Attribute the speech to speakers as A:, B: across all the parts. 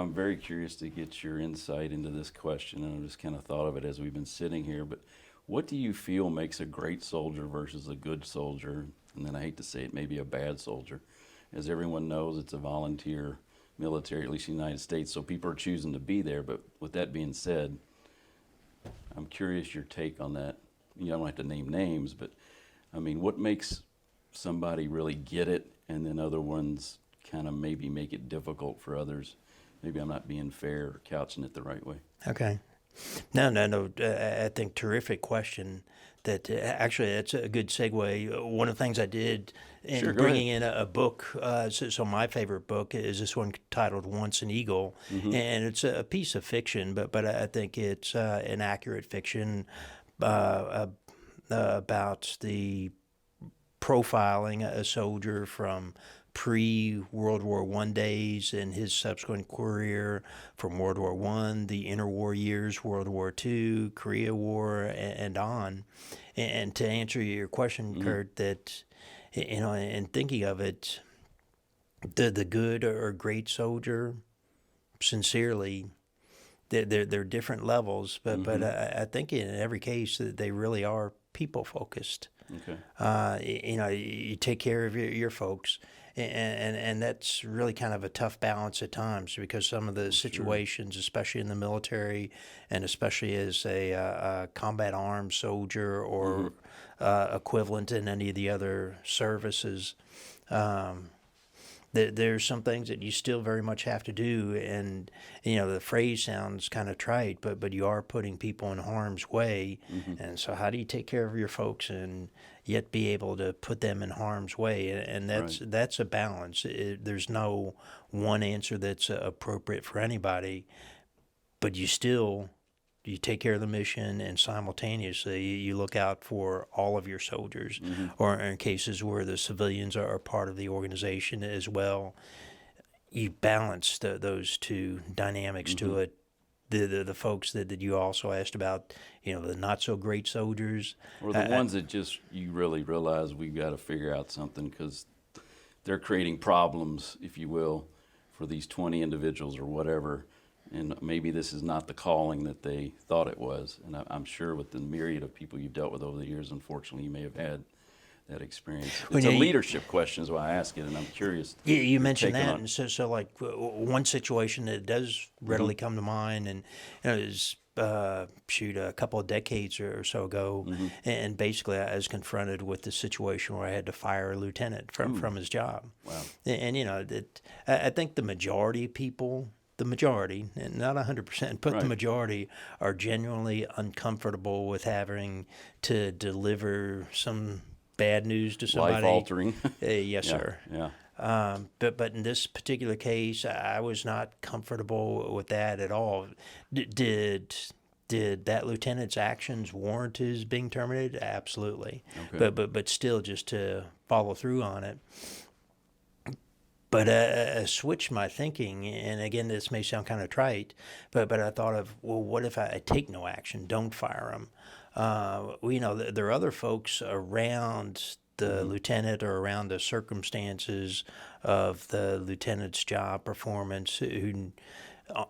A: I'm very curious to get your insight into this question, and I just kind of thought of it as we've been sitting here. But what do you feel makes a great soldier versus a good soldier? And then I hate to say it, maybe a bad soldier. As everyone knows, it's a volunteer military, at least in the United States, so people are choosing to be there. But with that being said, I'm curious your take on that. You don't have to name names, but I mean, what makes somebody really get it, and then other ones kind of maybe make it difficult for others? Maybe I'm not being fair or couching it the right way.
B: Okay. No. I think terrific question. That actually, that's a good segue. One of the things I did in bringing in a book, so my favorite book is this one titled Once an Eagle, and it's a piece of fiction, but I think it's an accurate fiction about the profiling a soldier from pre-World War I days and his subsequent career from World War I, the interwar years, World War II, Korea War, and on. And to answer your question, Kirt, that, you know, in thinking of it, the good or great soldier, sincerely, they're different levels, but I think in every case that they really are people-focused.
A: Okay.
B: You know, you take care of your folks, and that's really kind of a tough balance at times, because some of the situations, especially in the military, and especially as a combat arms soldier or equivalent in any of the other services, there's some things that you still very much have to do, and you know the phrase sounds kind of trite, but you are putting people in harm's way, and so how do you take care of your folks and yet be able to put them in harm's way? And that's a balance. There's no one answer that's appropriate for anybody, but you take care of the mission, and simultaneously you look out for all of your soldiers, or in cases where the civilians are part of the organization as well. You balance those two dynamics to it. The folks that you also asked about, you know, the not so great soldiers,
A: or the ones that just you really realize we've got to figure out something, because they're creating problems, if you will, for these 20 individuals or whatever. And maybe this is not the calling that they thought it was. And I'm sure with the myriad of people you've dealt with over the years, unfortunately, you may have had that experience. It's a leadership question is why I ask it, and I'm curious.
B: You mentioned that, and so like one situation that does readily come to mind, and you know, is a couple of decades or so ago, and basically I was confronted with the situation where I had to fire a lieutenant from his job.
A: Wow.
B: And you know, I think the majority of people, and not 100%, but the majority are genuinely uncomfortable with having to deliver some bad news to somebody.
A: Life-altering.
B: Yes, sir.
A: Yeah.
B: But in this particular case, I was not comfortable with that at all. Did that lieutenant's actions warrant his being terminated? Absolutely.
A: Okay.
B: But still, just to follow through on it. But I switched my thinking, and again, this may sound kind of trite, but I thought of, well, what if I take no action, don't fire him? You know, there are other folks around the lieutenant or around the circumstances of the lieutenant's job performance who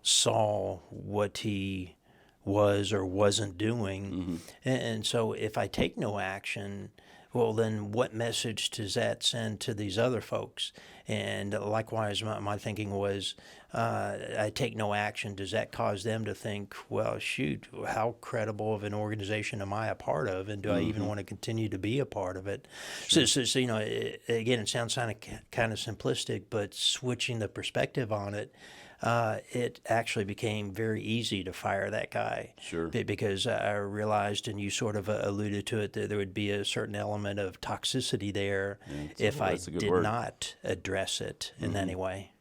B: saw what he was or wasn't doing. And so if I take no action, well, then what message does that send to these other folks? And likewise, my thinking was, I take no action. Does that cause them to think, well, shoot, how credible of an organization am I a part of? And do I even want to continue to be a part of it? Sure. So you know, again, it sounds kind of simplistic, but switching the perspective on it, it actually became very easy to fire that guy.
A: Sure.
B: Because I realized, and you sort of alluded to it, that there would be a certain element of toxicity there if I did not address it in any way.